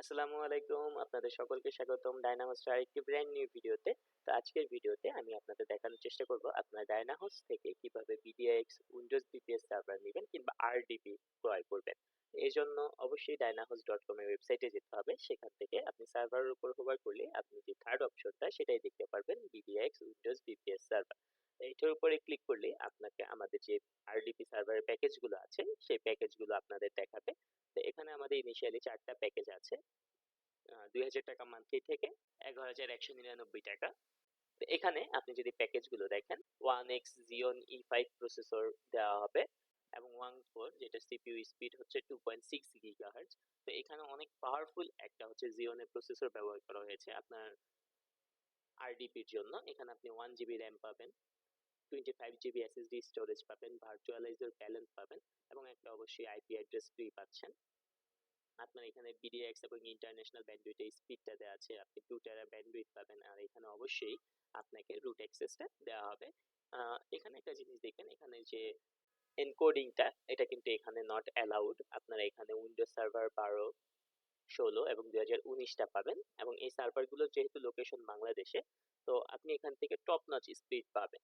আসসালামু আলাইকুম। আপনাদের সকলকে স্বাগতম ডায়নাহোস্টের আরেকটি ব্র্যান্ড নিউ ভিডিওতে। তো আজকের ভিডিওতে আমি আপনাদের দেখানোর চেষ্টা করব আপনারা ডায়নাহোস্ট থেকে কিভাবে BDIX উইন্ডোজ বিপিএস সার্ভার নেবেন কিংবা RDP ক্রয় করবেন। এজন্য অবশ্যই dynahost.com এর ওয়েবসাইটে যেতে হবে। সেখান থেকে আপনি সার্ভারের উপর হোভার করলে আপনি যে থার্ড অপশনটা সেটাই দেখতে পারবেন, BDIX উইন্ডোজ বিপিএস সার্ভার। এইটার উপরে ক্লিক করলে আপনাকে আমাদের যে RDP সার্ভারের প্যাকেজগুলো আছে সেই প্যাকেজগুলো আপনাদের দেখাবে। তো এখানে আমাদের ইনিশিয়ালি 4টা প্যাকেজ আছে। ২,০০০ টাকা মান্থলি থেকে ১১,১৯৯ টাকা। তো এখানে আপনি যদি প্যাকেজগুলো দেখেন 1x Xeon E5 প্রসেসর দেওয়া হবে এবং 1 যেটা সিপিইউ স্পিড হচ্ছে 2.6 গিগাহার্টজ। তো এখানে অনেক পাওয়ারফুল একটা হচ্ছে Xeon এর প্রসেসর ব্যবহার করা হয়েছে আপনার আরডিপির জন্য। এখানে আপনি 1 GB র্যাম পাবেন, 25 GB SSD স্টোরেজ পাবেন, ভার্চুয়ালাইজার ব্যালেন্স পাবেন এবং একটা অবশ্যই আইপি অ্যাড্রেস ফ্রি পাচ্ছেন। আপনার এখানে BDIX এবং ইন্টারন্যাশনাল ব্যান্ডউইথের স্পিডটা দেওয়া আছে, আপনি 2 টেরা ব্যান্ডউইথ পাবেন। আর এখানে অবশ্যই আপনাকে রুট অ্যাক্সেসটা দেওয়া হবে। এখানে একটা জিনিস দেখবেন, এখানে যে এনকোডিংটা এটা কিন্তু এখানে নট অ্যালাউড। আপনারা এখানে উইন্ডোজ সার্ভার 12, 16 এবং 2019টা পাবেন এবং এই সার্ভারগুলো যেহেতু লোকেশন বাংলাদেশে, তো আপনি এখান থেকে টপ নচ স্পিড পাবেন।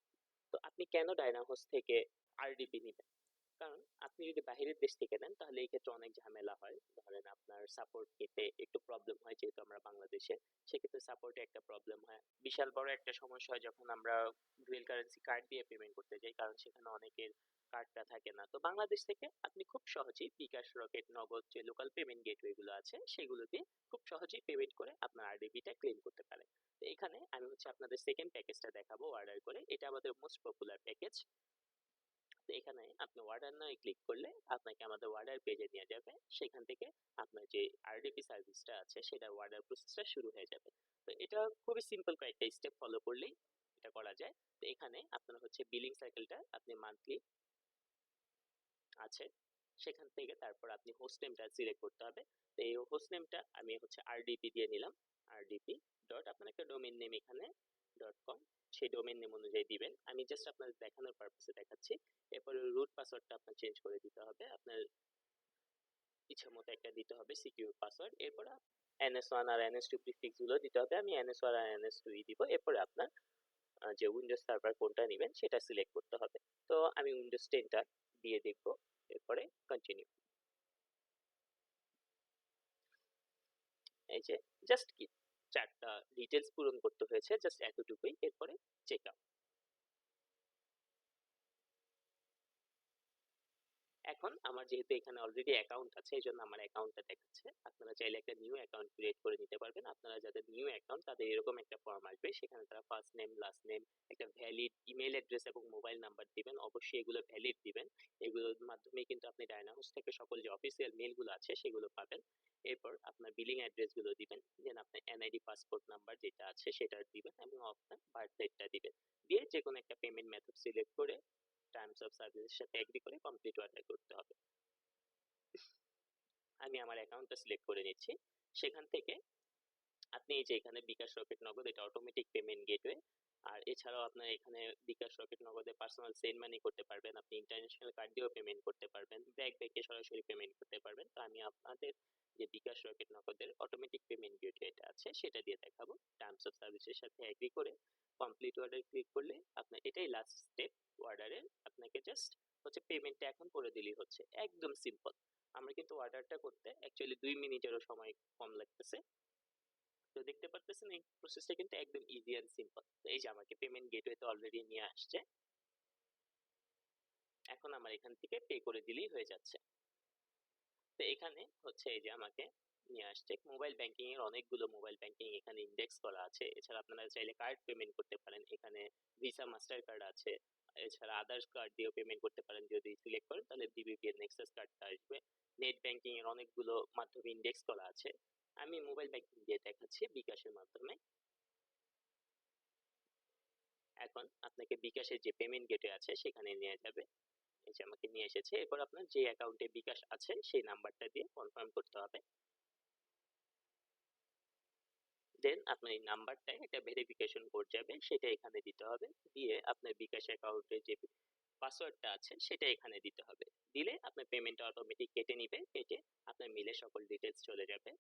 তো আপনি কেন ডায়নাহোস্ট থেকে আরডিপি নিবেন? কারণ আপনি যদি বাহিরের দেশ থেকে নেন তাহলে এই ক্ষেত্রে অনেক ঝামেলা হয়। ধরেন আপনার সাপোর্ট নিতে একটু প্রবলেম হয়, যেহেতু আমরা বাংলাদেশে, সেক্ষেত্রে সাপোর্টে একটা প্রবলেম হয়। বিশাল বড় একটা সমস্যা হয় যখন আমরা ডুয়েল কারেন্সি কার্ড দিয়ে পেমেন্ট করতে যাই, কারণ সেখানে অনেকের কার্ডটা থাকে না। তো বাংলাদেশ থেকে আপনি খুব সহজেই বিকাশ, রকেট, নগদ যে লোকাল পেমেন্ট গেটওয়ে গুলো আছে সেগুলো দিয়ে খুব সহজেই পেমেন্ট করে আপনার আরডিপিটা ক্লেম করতে পারেন। তো এখানে আমি হচ্ছে আপনাদের সেকেন্ড প্যাকেজটা দেখাবো অর্ডার করে। এটা আমাদের মোস্ট পপুলার প্যাকেজ। তো এখানে আপনি অর্ডার নাও ক্লিক করলে আপনাকে আমাদের অর্ডার পেজে নিয়ে যাবে। সেখান থেকে আপনার যে আরডিপি সার্ভিসটা আছে সেটার অর্ডার প্রসেসটা শুরু হয়ে যাবে। তো এটা খুবই সিম্পল কয়েকটা স্টেপ ফলো করলেই এটা করা যায়। তো এখানে আপনার হচ্ছে বিলিং সাইকেলটা আপনি মান্থলি আছে, সেখান থেকে তারপর আপনি হোস্ট নেমটা সিলেক্ট করতে হবে। তো এই হোস্ট নেমটা আমি হচ্ছে আরডিপি দিয়ে নিলাম। আরডিপি ডট আপনার একটা ডোমেইন নেম এখানে .com, সেই ডোমেইন নেম অনুযায়ী দিবেন। আমি জাস্ট আপনাদের দেখানোর পারপাসে দেখাচ্ছি। এরপরে রুট পাসওয়ার্ডটা আপনার চেঞ্জ করে দিতে হবে, আপনার ইচ্ছা মতো একটা দিতে হবে সিকিউর পাসওয়ার্ড। এরপর NS1 আর NS2 প্রিফিক্স গুলো দিতে হবে, আমি NS1 আর NS2 দিব। এরপরে আপনার যে উইন্ডোজ সার্ভার কোনটা নেবেন সেটা সিলেক্ট করতে হবে। তো আমি উইন্ডোজ 10টা দিয়ে দেখব। এরপরে কন্টিনিউ। এই যে জাস্ট কি 4টা ডিটেলস পূরণ করতে হয়েছে, জাস্ট এতটুকুই। এরপরে চেক আউট। এখন আমার যেহেতু এখানে অলরেডি অ্যাকাউন্ট আছে, এই জন্য আমার অ্যাকাউন্টটা দেখাচ্ছে। আপনারা চাইলে একটা নিউ অ্যাকাউন্ট ক্রিয়েট করে নিতে পারবেন। আপনারা যাদের নিউ অ্যাকাউন্ট তাদের এরকম একটা ফর্ম আসবে, সেখানে তারা ফার্স্ট নেম, লাস্ট নেম, একটা ভ্যালিড ইমেল অ্যাড্রেস এবং মোবাইল নাম্বার দিবেন। অবশ্যই এগুলো ভ্যালিড দিবেন। এগুলোর মাধ্যমে কিন্তু আপনি ডায়নাহোস্ট থেকে সকল যে অফিসিয়াল মেলগুলো আছে সেগুলো পাবেন। এরপর আপনার বিলিং অ্যাড্রেসগুলো দিবেন, দেন আপনার এনআইডি পাসপোর্ট নাম্বার যেটা আছে সেটা দিবেন এবং আপনার বার্থ ডেটটা দিবেন। দিয়ে যে কোনো একটা পেমেন্ট মেথড সিলেক্ট করে টার্মস অফ সার্ভিসের সাথে এগ্রি করে কমপ্লিট অর্ডার করতে হবে। আমি আমার অ্যাকাউন্টটা সিলেক্ট করে নিচ্ছি। সেখান থেকে আপনি এই যে এখানে বিকাশ, রকেট, নগদ, এটা অটোমেটিক পেমেন্ট গেটওয়ে। আর এছাড়াও আপনার এখানে বিকাশ, রকেট, নগদে পার্সোনাল সেন্ড মানি করতে পারবেন, আপনি ইন্টারন্যাশনাল কার্ড দিয়েও পেমেন্ট করতে পারবেন, ব্যাংকে সরাসরি পেমেন্ট করতে পারবেন। তো আমি আপনাদের যে বিকাশ, রকেট, নগদের অটোমেটিক পেমেন্ট গেটওয়েটা আছে সেটা দিয়ে দেখাবো। টার্মস অফ সার্ভিসের সাথে এগ্রি করে কমপ্লিট অর্ডার ক্লিক করলে আপনার এটাই লাস্ট স্টেপ অর্ডারের। আপনাকে জাস্ট হচ্ছে পেমেন্টটা এখন করে দিলেই হচ্ছে, একদম সিম্পল। আমরা কিন্তু অর্ডারটা করতে অ্যাকচুয়ালি 2 মিনিটেরও সময় কম লাগতেছে। তো দেখতে পারতেছেন এই প্রসেসটা কিন্তু একদম ইজি এন্ড সিম্পল। তো এই যে আমাকে পেমেন্ট গেটওয়েতে অলরেডি নিয়ে আসছে। এখন আমার এখান থেকে পে করে দিলেই হয়ে যাচ্ছে। তো এখানে হচ্ছে এই যে আমাকে নিয়ে আসছে মোবাইল ব্যাংকিং এর অনেকগুলো মোবাইল ব্যাংকিং এখানে ইন্ডেক্স করা আছে। এছাড়া আপনারা চাইলে কার্ড পেমেন্ট করতে পারেন, এখানে ভিসা, মাস্টার কার্ড আছে। এছাড়া আদার্স কার্ড দিয়েও পেমেন্ট করতে পারেন, যদি সিলেক্ট করেন তাহলে ডিবিপি এর নেক্সাস কার্ডটা আসবে। নেট ব্যাংকিং এর অনেকগুলো মাধ্যমে ইন্ডেক্স করা আছে। আমি মোবাইল ব্যাংকিং দিয়ে দেখাচ্ছি বিকাশের মাধ্যমে। এখন আপনাকে বিকাশের যে পেমেন্ট গেটওয়ে আছে সেখানে নিয়ে যাবে। এই যে আমাকে নিয়ে এসেছে। এরপর আপনার যে অ্যাকাউন্টে বিকাশ আছে সেই নাম্বারটা দিয়ে কনফার্ম করতে হবে। দেন আপনার এই নাম্বারটায় একটা ভেরিফিকেশন কোড যাবে, সেটা এখানে দিতে হবে। দিয়ে আপনার বিকাশ অ্যাকাউন্টে যে পাসওয়ার্ডটা আছে সেটা এখানে দিতে হবে। দিলে আপনার পেমেন্টটা অটোমেটিক কেটে নিবে। কেটে আপনার মেলে সকল ডিটেলস চলে যাবে।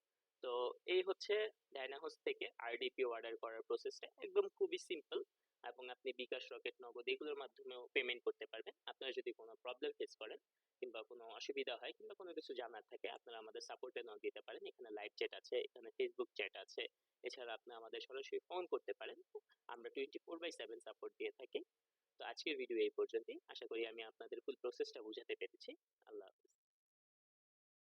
তো এই হচ্ছে ডায়নাহোস্ট থেকে আরডিপি অর্ডার করার প্রসেসটা একদম খুবই সিম্পল, এবং আপনি বিকাশ, রকেট, নগদ এগুলোর মাধ্যমেও পেমেন্ট করতে পারবেন। আপনারা যদি কোনো প্রবলেম ফেস করেন কিংবা কোনো অসুবিধা হয় কিংবা কোনো কিছু জানার থাকে, আপনারা আমাদের সাপোর্টে নক দিতে পারেন। এখানে লাইভ চ্যাট আছে, এখানে ফেসবুক চ্যাট আছে। এছাড়া আপনি আমাদের সরাসরি ফোন করতে পারেন। আমরা 24/7 সাপোর্ট দিয়ে থাকি। তো আজকের ভিডিও এই পর্যন্তই। আশা করি আমি আপনাদের ফুল প্রসেসটা বুঝাতে পেরেছি। আল্লাহ হাফেজ।